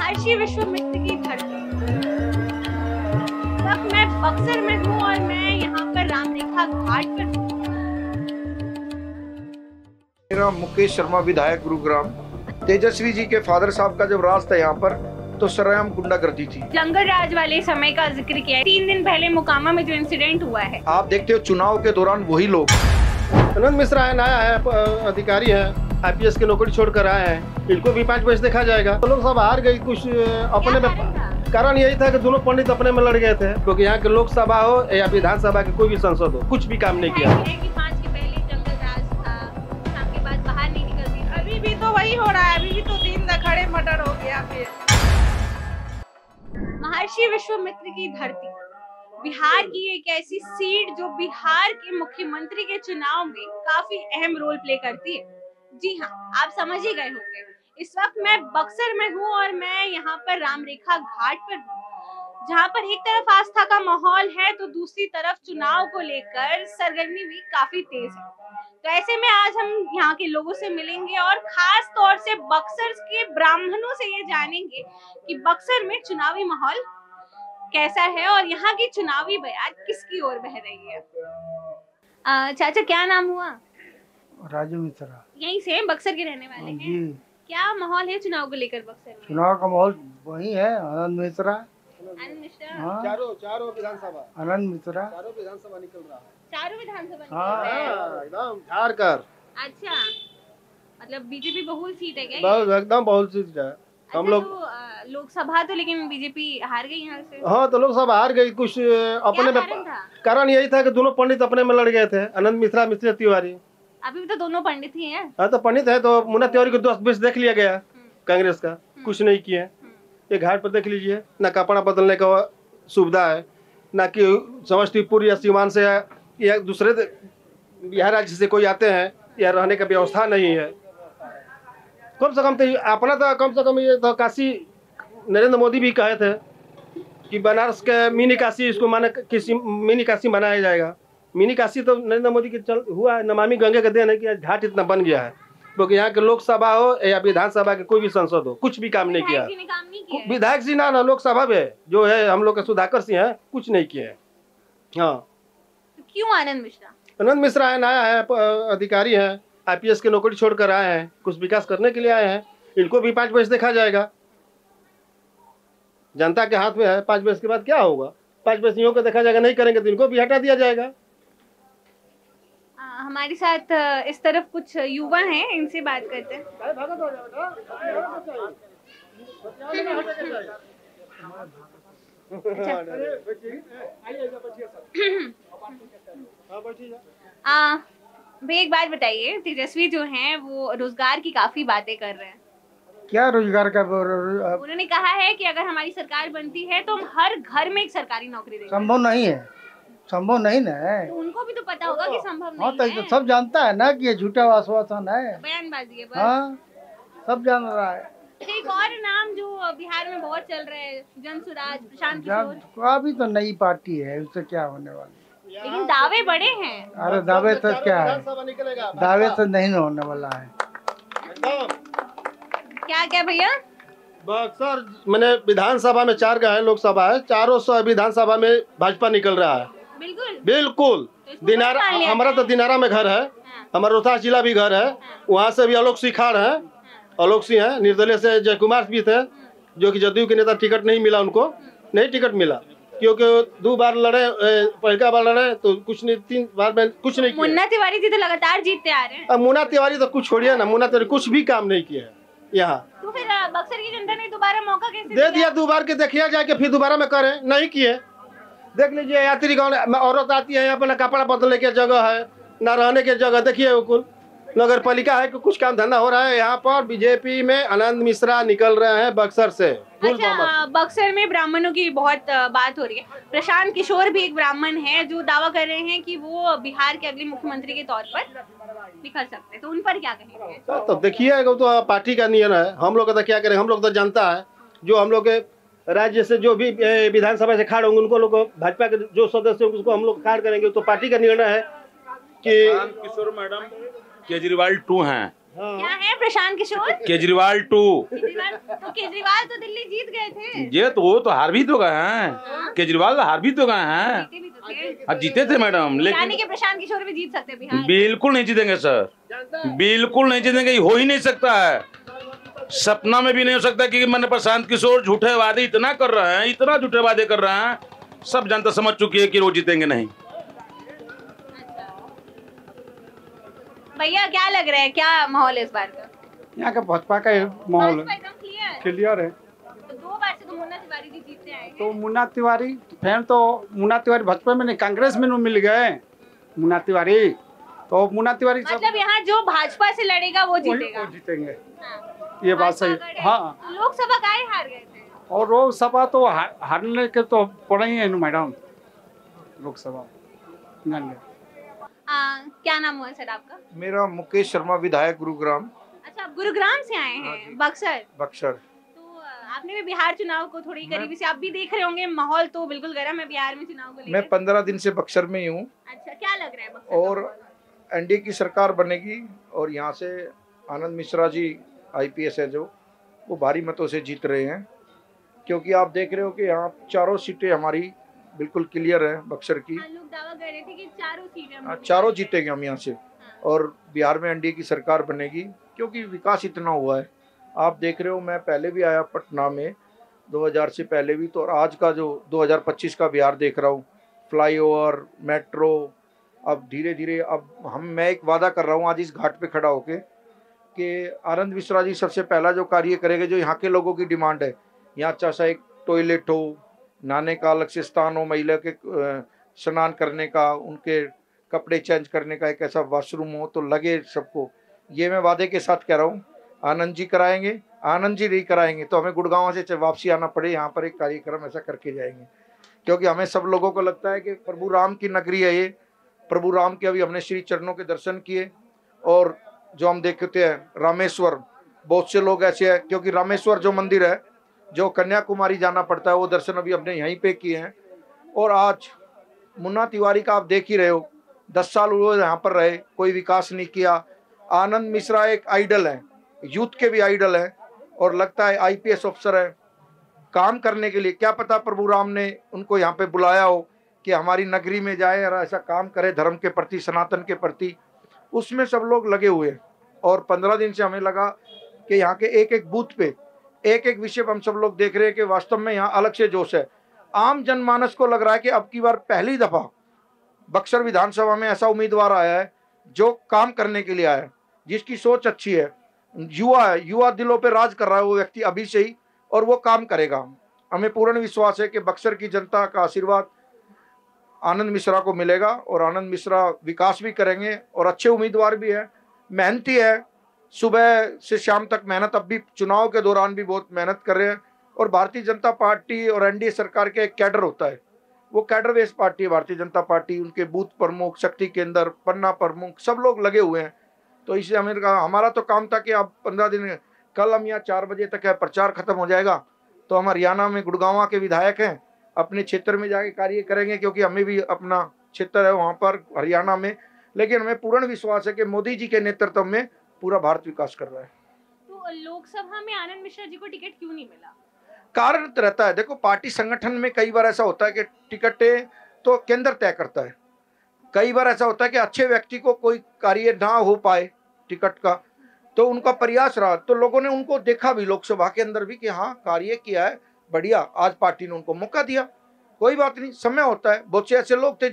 महर्षि विश्वामित्र की धरती। तब मैं बक्सर में हूँ और मैं यहाँ पर रामरेखा घाट पर हूँ। मेरा मुकेश शर्मा, विधायक गुरुग्राम। तेजस्वी जी के फादर साहब का जब राज था यहाँ पर तो सरेआम गुंडागर्दी थी। लंगर राज वाले समय का जिक्र किया है। 3 दिन पहले मोकामा में जो इंसिडेंट हुआ है, आप देखते हो चुनाव के दौरान वही लोग। आनंद मिश्रा है, नया है, अधिकारी है, IPS की नौकरी छोड़कर आए हैं। इनको भी 5 बजे देखा जाएगा। तो लोग सब हार गई कुछ अपने में। कारण यही था कि दोनों पंडित अपने में लड़ गए थे, क्योंकि यहाँ के लोकसभा हो या विधानसभा के कोई भी संसद हो, कुछ भी काम नहीं किया। कि 5 के पहले जंगल राज था, शाम के बाद बाहर नहीं निकलती। अभी भी तो वही हो रहा है, अभी भी तो 3 दखड़े मर्डर हो गया। फिर महर्षि विश्वामित्र की धरती, बिहार की एक ऐसी सीट जो बिहार के मुख्यमंत्री के चुनाव में काफी अहम रोल प्ले करती है। जी हाँ, आप समझ ही गए होंगे। इस वक्त मैं बक्सर में हूँ और मैं यहाँ पर रामरेखा घाट पर हूँ, जहाँ पर एक तरफ आस्था का माहौल है तो दूसरी तरफ चुनाव को लेकर सरगर्मी भी काफी तेज है। तो ऐसे में आज हम यहाँ के लोगों से मिलेंगे और खास तौर से बक्सर के ब्राह्मणों से ये जानेंगे कि बक्सर में चुनावी माहौल कैसा है और यहाँ की चुनावी बयान किसकी ओर बह रही है। चाचा, क्या नाम हुआ? राजू मिश्रा। यहीं से बक्सर के रहने वाले हैं? जी। क्या माहौल है चुनाव को लेकर बक्सर में? चुनाव का माहौल वही है, आनंद मिश्रा। आनंद मिश्रा। हाँ। चारों विधानसभा, आनंद मिश्रा। चारों विधानसभा निकल रहा है। चारों विधानसभा निकल हाँ। रहे हैं। एकदम झाड़ कर। अच्छा, मतलब बीजेपी बहुल सीट है क्या? बहुत एकदम बहुत चीज है। अच्छा, हम लोग तो लोकसभा तो लेकिन बीजेपी हार गई यहाँ से। हाँ, तो लोग सब हार गई कुछ अपने क्या में। कारण था? कारण यही था कि दोनों पंडित अपने में लड़ गए थे, आनंद मिश्रा, मिश्रा तिवारी। अभी भी तो दोनों पंडित ही हैं। हाँ, तो पंडित है तो मुन्ना तिवारी को 10 बीस देख लिया गया कांग्रेस का, कुछ नहीं किए। ये घाट पर देख लीजिए, ना कपड़ा बदलने का सुविधा है, ना कि समस्तीपुर या सीवान से या दूसरे बिहार राज्य से कोई आते हैं, या रहने का व्यवस्था नहीं है। कम से कम तो अपना तो कम से कम ये तो काशी नरेंद्र मोदी भी कहे थे कि बनारस के मिनी काशी, इसको माने किसी मिनी काशी बनाया जाएगा। मिनी काशी तो नरेंद्र मोदी के चल हुआ है, नमामि गंगे का देन है कि घाट इतना बन गया है, क्योंकि यहाँ के लोकसभा हो या विधानसभा के कोई भी संसद हो, कुछ भी काम नहीं किया। विधायक जी ना लोकसभा में जो है हम लोग के सुधाकर सिंह है, कुछ नहीं किए। हाँ, क्यों आनंद मिश्रा? आनंद मिश्रा है, नया है, अधिकारी है, IPS की नौकरी छोड़कर आए हैं, कुछ विकास करने के लिए आए हैं। इनको भी 5 बजे देखा जाएगा। जनता के हाथ में है, 5 बजे के बाद क्या होगा? 5 बजे को देखा जाएगा, नहीं करेंगे तो इनको भी हटा दिया जाएगा। हमारे साथ इस तरफ कुछ युवा हैं, इनसे बात करते हैं। भाई, एक बात बताइए, तेजस्वी जो हैं वो रोजगार की काफी बातें कर रहे हैं। क्या रोजगार का? उन्होंने कहा है कि अगर हमारी सरकार बनती है तो हम हर घर में एक सरकारी नौकरी देंगे। संभव नहीं है, संभव नहीं ना है। तो उनको भी तो पता होगा कि संभव हाँ, नहीं तो है। सब जानता है ना कि ये झूठा आश्वासन है, बयानबाजी है बस। हाँ, सब जान रहा है। एक और नाम जो बिहार में बहुत चल रहा है, जनसुराज, प्रशांत किशोर। अभी तो नई पार्टी है, उससे क्या होने वाला? लेकिन दावे बड़े हैं। अरे दावे तो क्या है, दावे तो नहीं होने वाला है। क्या भैया? बक्सर मैंने विधानसभा में 4 का है, लोकसभा है, चारों सौ विधानसभा में भाजपा निकल रहा है। बिल्कुल बिल्कुल। तो दिनारा, हमारा तो दिनारा में घर है, हमारा रोहतास जिला भी घर है, वहाँ से भी आलोक सिखाड़ है, आलोक सिंह है, निर्दलीय से जय कुमार भी थे, जो कि जदयू के नेता, टिकट नहीं मिला उनको, नहीं टिकट मिला क्योंकि 2 बार लड़े, पहला बार लड़े तो कुछ नहीं, 3 बार में कुछ नहीं किया। मुन्ना तिवारी जी तो लगातार जीतते आ रहे हैं। अब मुन्ना तिवारी तो कुछ छोड़िए ना, मुन्ना तिवारी कुछ भी काम नहीं किया है यहाँ। तो फिर बक्सर की जनता ने दोबारा मौका कैसे दे दिया? 2 बार के देखिए जाके, फिर दोबारा में करें, नहीं किए। देख लीजिए, यात्री गाँव में औरत आती है, यहाँ पर ना कपड़ा बदलने की जगह है, ना रहने की जगह। देखिए कुल नगर पालिका है कि कुछ काम धंधा हो रहा है यहाँ पर। बीजेपी में आनंद मिश्रा निकल रहे हैं बक्सर से। अच्छा, बक्सर में ब्राह्मणों की बहुत बात हो रही है। प्रशांत किशोर भी एक ब्राह्मण है जो दावा कर रहे हैं कि वो बिहार के अगले मुख्यमंत्री के तौर पर निकल सकते हैं, तो उन पर क्या कहेंगे? तो देखिए, तो पार्टी का नियम है, हम लोग तो क्या करें, हम लोग तो जानता है, जो हम लोग के राज्य से जो भी विधानसभा से खाड़ होंगे उनको लोग, भाजपा के जो सदस्य होंगे उसको हम लोग खाड़ करेंगे। तो पार्टी का निर्णय है कि किशोर मैडम केजरीवाल 2 हैं, क्या है प्रशांत किशोर? केजरीवाल 2। केजरीवाल तो दिल्ली जीत गए थे। ये तो वो तो हार भी तो गए हैं, केजरीवाल हार भी तो गए हैं। जीते भी तो थे। हाँ जीते थे मैडम, लेकिन यानी कि प्रशांत किशोर भी जीत सकते हैं बिहार में। बिल्कुल नहीं जीतेंगे सर, बिल्कुल नहीं जीतेंगे, ये हो ही नहीं सकता है, सपना में भी नहीं हो सकता। क्योंकि मैंने प्रशांत किशोर झूठे वादे इतना कर रहे हैं, इतना झूठे वादे कर रहे हैं, सब जनता समझ चुकी है कि वो जीतेंगे नहीं। भैया क्या लग रहा है, क्या माहौल है इस बार का? यहाँ का भाजपा का माहौल भाजपा एकदम क्लियर। क्लियर है। तो 2 बार से तो मुन्ना तिवारी जी जीतते आए हैं। तो मुन्ना तिवारी फिर तो मुन्ना तिवारी भाजपा में नहीं कांग्रेस में मिल गए मुन्ना तिवारी, तो मुन्ना तिवारी सब मतलब यहाँ जो भाजपा से लड़ेगा वो जीतेगा। वो जीतेंगे, हाँ। ये बात सही। भाजपा अगर है, हाँ, तो लोकसभा काहे हार गए थे? और लोकसभा तो हारने के तो पड़े ही है ना मैडम, लोकसभा नहीं है। क्या नाम हुआ सर आपका? मेरा मुकेश शर्मा, विधायक गुरुग्राम अच्छा, आप गुरुग्राम से आए हैं, बक्सर। बक्सर। तो आपने भी बिहार चुनाव को थोड़ी करीबी से आप भी देख रहे होंगे, माहौल तो बिल्कुल गर्म है बिहार में चुनाव को मैं लेकर। 15 दिन से बक्सर में ही हूँ। अच्छा, क्या लग रहा है बक्सर? और एनडीए की सरकार बनेगी और यहाँ से आनंद मिश्रा जी आईपीएस है जो, वो भारी मतों से जीत रहे हैं। क्योंकि आप देख रहे हो कि यहाँ चारों सीटें हमारी बिल्कुल क्लियर है बक्सर की। लोग दावा कर रहे थे कि चारों सीटें हम चारों जीतेंगे हम यहाँ से, और बिहार में एनडीए की सरकार बनेगी। क्योंकि विकास इतना हुआ है, आप देख रहे हो, मैं पहले भी आया पटना में 2000 से पहले भी, तो और आज का जो 2025 का बिहार देख रहा हूँ, फ्लाईओवर, मेट्रो, अब धीरे धीरे अब मैं एक वादा कर रहा हूँ आज इस घाट पे खड़ा होके कि आनंद मिश्रा जी सबसे पहला जो कार्य करेंगे, जो यहाँ के लोगों की डिमांड है, यहाँ चाहे एक टॉयलेट हो, नहाने का अलग से स्थान हो, महिला के स्नान करने का, उनके कपड़े चेंज करने का एक ऐसा वॉशरूम हो, तो लगे सबको। ये मैं वादे के साथ कह रहा हूँ, आनंद जी कराएंगे, आनंद जी नहीं कराएंगे तो हमें गुड़गांव से वापसी आना पड़े, यहाँ पर एक कार्यक्रम ऐसा करके जाएंगे। क्योंकि हमें सब लोगों को लगता है कि प्रभु राम की नगरी है ये, प्रभु राम के अभी हमने श्री चरणों के दर्शन किए। और जो हम देखते हैं रामेश्वर, बहुत से लोग ऐसे हैं, क्योंकि रामेश्वर जो मंदिर है जो कन्याकुमारी जाना पड़ता है, वो दर्शन अभी हमने यहीं पे किए हैं। और आज मुन्ना तिवारी का आप देख ही रहे हो, 10 साल वो यहाँ पर रहे, कोई विकास नहीं किया। आनंद मिश्रा एक आइडल है, यूथ के भी आइडल है, और लगता है आईपीएस अफसर है काम करने के लिए। क्या पता प्रभु राम ने उनको यहाँ पे बुलाया हो कि हमारी नगरी में जाए और ऐसा काम करे धर्म के प्रति, सनातन के प्रति। उसमें सब लोग लगे हुए हैं। और 15 दिन से हमें लगा कि यहाँ के एक एक बूथ पे एक एक विषय हम सब लोग देख रहे हैं कि वास्तव में यहाँ अलग से जोश है। आम जनमानस को लग रहा है कि अब की बार पहली दफा बक्सर विधानसभा में ऐसा उम्मीदवार आया है जो काम करने के लिए आया है, जिसकी सोच अच्छी है, युवा है, युवा दिलों पे राज कर रहा है वो व्यक्ति अभी से ही, और वो काम करेगा। हमें पूर्ण विश्वास है कि बक्सर की जनता का आशीर्वाद आनंद मिश्रा को मिलेगा, और आनंद मिश्रा विकास भी करेंगे और अच्छे उम्मीदवार भी है, मेहनती है, सुबह से शाम तक मेहनत, अब भी चुनाव के दौरान भी बहुत मेहनत कर रहे हैं। और भारतीय जनता पार्टी और एनडीए सरकार के एक कैडर होता है, वो कैडर बेस्ड पार्टी है भारतीय जनता पार्टी। उनके बूथ प्रमुख, शक्ति केंद्र, पन्ना प्रमुख, सब लोग लगे हुए हैं। तो इसलिए हमें कहा, हमारा तो काम था कि अब 15 दिन, कल हम यहाँ 4 बजे तक है प्रचार खत्म हो जाएगा, तो हम हरियाणा में गुड़गांव के विधायक हैं, अपने क्षेत्र में जाके कार्य करेंगे, क्योंकि हमें भी अपना क्षेत्र है वहाँ पर हरियाणा में। लेकिन हमें पूर्ण विश्वास है कि मोदी जी के नेतृत्व में पूरा भारत विकास कर रहा है। तो लोकसभा में आनंद मिश्रा जी को टिकट क्यों नहीं मिला? कारण रहता है, देखो पार्टी संगठन में कई बार ऐसा होता है कि टिकटें तो केंद्र तय करता है, कई बार ऐसा होता है कि अच्छे व्यक्ति को कोई कार्य ना हो पाए टिकट का, तो उनका प्रयास रहा, तो लोगों ने उनको देखा भी लोकसभा के अंदर भी कि हाँ कार्य किया है बढ़िया, आज पार्टी ने उनको मौका दिया। कोई बात नहीं, समय होता है। बहुत से ऐसे लोग थे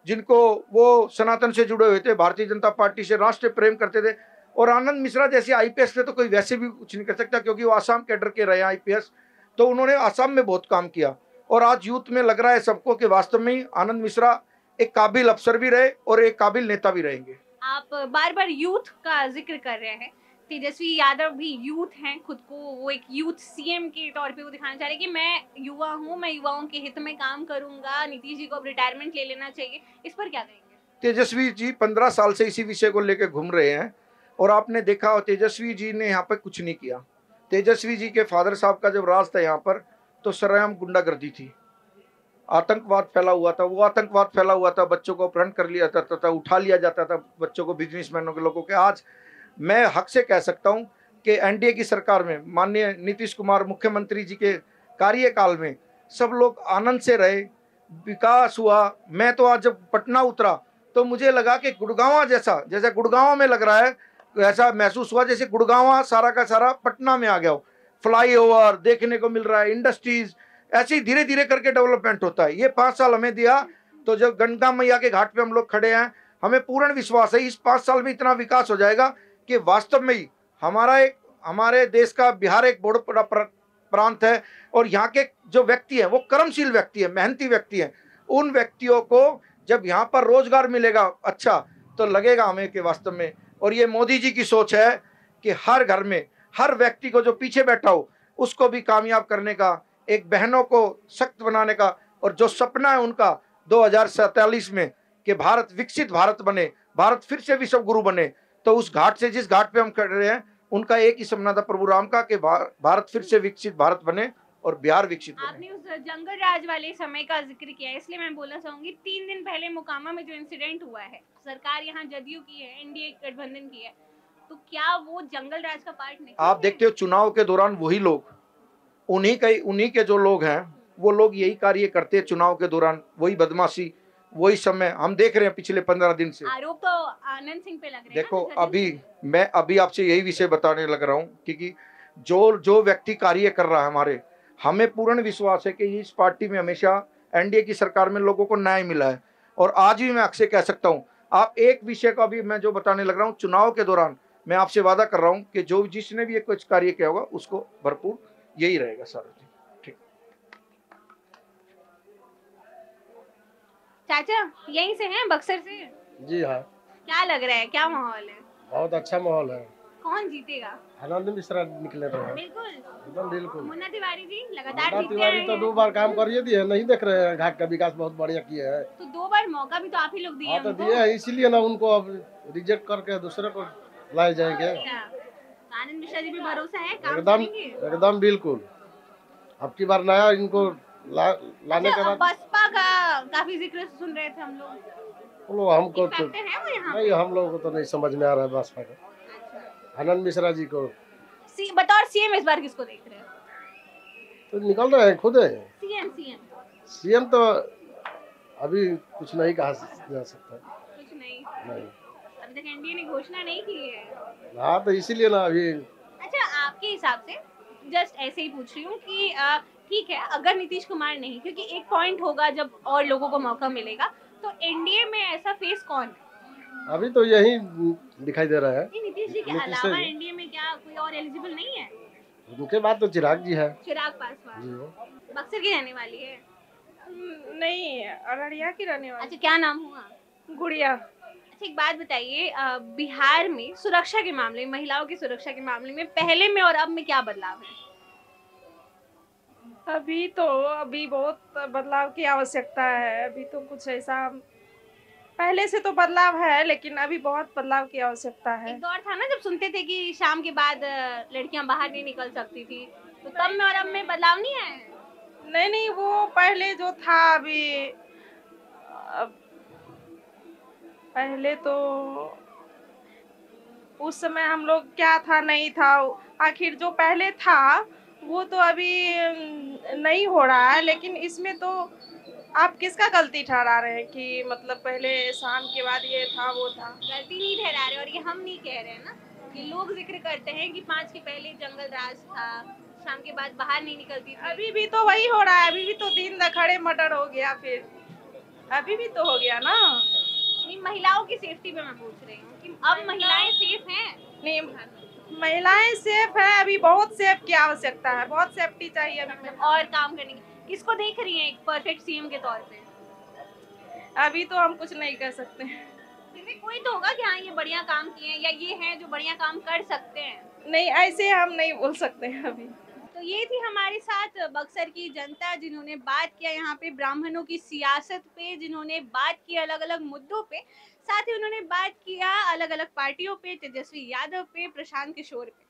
जिनको वो सनातन से जुड़े हुए थे, भारतीय जनता पार्टी से राष्ट्र प्रेम करते थे, और आनंद मिश्रा जैसे आईपीएस थे तो कोई वैसे भी कुछ नहीं कर सकता, क्योंकि वो आसाम कैडर के रहे आईपीएस, तो उन्होंने आसाम में बहुत काम किया। और आज यूथ में लग रहा है सबको कि वास्तव में आनंद मिश्रा एक काबिल अफसर भी रहे और एक काबिल नेता भी रहेंगे। आप बार बार यूथ का जिक्र कर रहे हैं, तेजस्वी यादव भी यूथ हैं, खुद को वो एक यूथ सीएम के तौर पे वो दिखाना चाह रहे हैं कि मैं युवा हूँ, मैं युवाओं के हित में काम करूंगा, नीतीश जी को अब रिटायरमेंट ले लेना चाहिए, इस पर क्या कहेंगे? तेजस्वी जी 15 साल से इसी विषय को लेकर घूम रहे हैं, और आपने देखा तेजस्वी जी ने यहाँ पर कुछ नहीं किया। तेजस्वी जी के फादर साहब का जब राज था यहाँ पर, तो सरेआम गुंडागर्दी थी, आतंकवाद फैला हुआ था। वो आतंकवाद फैला हुआ था, बच्चों को अपहरण कर लिया जाता था, उठा लिया जाता था बच्चों को, बिजनेसमैनों के लोगों के। आज मैं हक से कह सकता हूं कि एनडीए की सरकार में माननीय नीतीश कुमार मुख्यमंत्री जी के कार्यकाल में सब लोग आनंद से रहे, विकास हुआ। मैं तो आज जब पटना उतरा तो मुझे लगा कि गुड़गांव जैसा गुड़गांव में लग रहा है, ऐसा महसूस हुआ जैसे गुड़गांव सारा का सारा पटना में आ गया हो। फ्लाईओवर देखने को मिल रहा है, इंडस्ट्रीज, ऐसे ही धीरे धीरे करके डेवलपमेंट होता है। ये 5 साल हमें दिया, तो जब गंगा मैया के घाट पे हम लोग खड़े हैं, हमें पूर्ण विश्वास है इस 5 साल में इतना विकास हो जाएगा कि वास्तव में ही हमारे देश का बिहार एक बहुत बड़ा प्रांत है, और यहाँ के जो व्यक्ति हैं वो कर्मशील व्यक्ति हैं, मेहनती व्यक्ति हैं। उन व्यक्तियों को जब यहाँ पर रोजगार मिलेगा अच्छा, तो लगेगा हमें कि वास्तव में, और ये मोदी जी की सोच है कि हर घर में हर व्यक्ति को जो पीछे बैठा हो उसको भी कामयाब करने का, एक बहनों को सख्त बनाने का, और जो सपना है उनका 2047 में कि भारत विकसित भारत बने, भारत फिर से विश्व गुरु बने, तो उस घाट से जिस घाट पे हम खड़े हैं उनका एक ही सपना था प्रभु राम का कि भारत फिर से विकसित भारत बने और बिहार विकसित बने। आपने उस जंगल राज वाले समय का जिक्र किया, इसलिए मैं बोलना चाहूंगी 3 दिन पहले मोकामा में जो इंसिडेंट हुआ है, सरकार यहाँ जदयू की है, एनडीए गठबंधन की है, तो क्या वो जंगल राज का पार्ट नहीं? आप देखते हो चुनाव के दौरान वही लोग, उन्हीं के जो लोग हैं वो लोग यही कार्य करते हैं चुनाव के दौरान, वही बदमाशी, वही समय हम देख रहे हैं पिछले 15 दिन से। आरोप तो आनंद सिंह पे लग रहे हैं। देखो मैं अभी आपसे यही विषय बताने लग रहा हूँ, क्योंकि जो व्यक्ति कार्य कर रहा है हमें पूर्ण विश्वास है कि इस पार्टी में हमेशा एनडीए की सरकार में लोगों को न्याय मिला है, और आज भी मैं अक्सर कह सकता हूँ। आप एक विषय का भी मैं जो बताने लग रहा हूँ, चुनाव के दौरान मैं आपसे वादा कर रहा हूँ कि जो जिसने भी कुछ कार्य किया होगा उसको भरपूर यही रहेगा सर। ठीक, चाचा यहीं से हैं, बक्सर से? जी हाँ, क्या लग रहा है, क्या माहौल है? बहुत अच्छा माहौल है। कौन जीतेगा? आनंद मिश्रा निकले रहे। बिल्कुल एकदम बिल्कुल। मुन्ना तिवारी जी लगातार मुन्ना जीतते तिवारी तो हैं। 2 बार काम कर दिए, नहीं देख रहे हैं घाट का विकास बहुत बढ़िया किया है। तो 2 बार मौका भी तो आप ही लोग दिए हाँ तो उनको। दिए हैं, इसीलिए ना उनको अब रिजेक्ट करके दूसरे को लाए जाएंगे। अच्छा, तो आनंद मिश्रा जी पे भरोसा है, काम एकदम करेंगे? एकदम बिल्कुल। अब की बार नया इनको लाने के अच्छा, बाद बसपा का काफी जिक्र सुन रहे थे हम लोग, हमको तो फैक्टर है वो यहाँ नहीं, हम लोगों को तो नहीं समझ में आ रहा है बसपा का। अच्छा। आनंद मिश्रा जी को बतौर सीएम इस बार किसको देख रहे हो? तो निकल रहे हैं खुद है। सीएम सीएम तो अभी कुछ नहीं कहा जा सकता। कुछ नहीं, नहीं, अभी तक एनडीए ने घोषणा नहीं की है। हाँ तो इसीलिए ना अभी। अच्छा, आपके हिसाब से जस्ट ऐसे ही पूछ रही हूँ कि ठीक है, अगर नीतीश कुमार नहीं, क्योंकि एक पॉइंट होगा जब और लोगों को मौका मिलेगा, तो एनडीए में ऐसा फेस कौन है? अभी तो यही दिखाई दे रहा है। नीतीश जी के नीतीश अलावा जी। एनडीए में क्या कोई और एलिजिबल नहीं है? उनके बाद तो चिराग जी है। चिराग पासवान जी बक्सर की रहने वाली है। नहीं, अररिया की रहने वाली। अच्छा, क्या नाम हुआ? गुड़िया। अच्छा, एक बात बताइए, बिहार में सुरक्षा के मामले में, महिलाओं की सुरक्षा के मामले में पहले में और अब में क्या बदलाव है? अभी बहुत बदलाव की आवश्यकता है। अभी तो कुछ ऐसा, पहले से तो बदलाव है लेकिन अभी बहुत बदलाव की आवश्यकता है। एक दौर था ना जब सुनते थे कि शाम के बाद लड़कियां बाहर नहीं निकल सकती थी, तो तब में और अब में बदलाव नहीं आया है? नहीं, वो पहले जो था, अभी पहले तो उस समय हम लोग क्या था नहीं था, आखिर जो पहले था वो तो अभी नहीं हो रहा है। लेकिन इसमें तो आप किसका गलती ठहरा रहे हैं कि मतलब पहले शाम के बाद ये था वो था? गलती नहीं ठहरा रहे, और ये हम नहीं कह रहे हैं ना, कि लोग जिक्र करते हैं कि 5 के पहले जंगल राज था, शाम के बाद बाहर नहीं निकलती थी। अभी भी तो वही हो रहा है, अभी भी तो दिन दहाड़े मर्डर हो गया, फिर अभी भी तो हो गया ना। नहीं, महिलाओं की सेफ्टी पे मैं पूछ रही हूँ कि अब महिलाएं सेफ हैं? नहीं, महिलाएं सेफ है, अभी बहुत सेफ की आवश्यकता है, बहुत सेफ्टी चाहिए अभी। और काम करने की किसको देख रही हैं एक परफेक्ट सीएम के तौर पे? अभी तो हम कुछ नहीं कर सकते। फिर भी कोई तो होगा कि हाँ ये बढ़िया काम किए हैं, या ये हैं जो बढ़िया काम कर सकते हैं। नहीं, ऐसे हम नहीं बोल सकते हैं अभी। तो ये थी हमारे साथ बक्सर की जनता, जिन्होंने बात किया यहाँ पे ब्राह्मणों की सियासत पे, जिन्होंने बात की अलग अलग मुद्दों पे, साथ ही उन्होंने बात किया अलग अलग पार्टियों पे, तेजस्वी यादव पे, प्रशांत किशोर पे।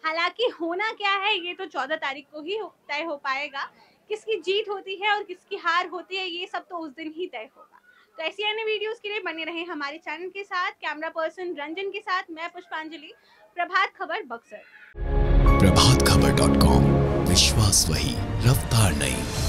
हालांकि होना क्या है ये तो 14 तारीख को ही तय हो पाएगा। किसकी जीत होती है और किसकी हार होती है ये सब तो उस दिन ही तय होगा। तो ऐसी अन्य वीडियोस के लिए बने रहे हमारे चैनल के साथ। कैमरा पर्सन रंजन के साथ मैं पुष्पांजलि, प्रभात खबर बक्सर। प्रभातखबर.com, विश्वास वही, रफ्तार नहीं।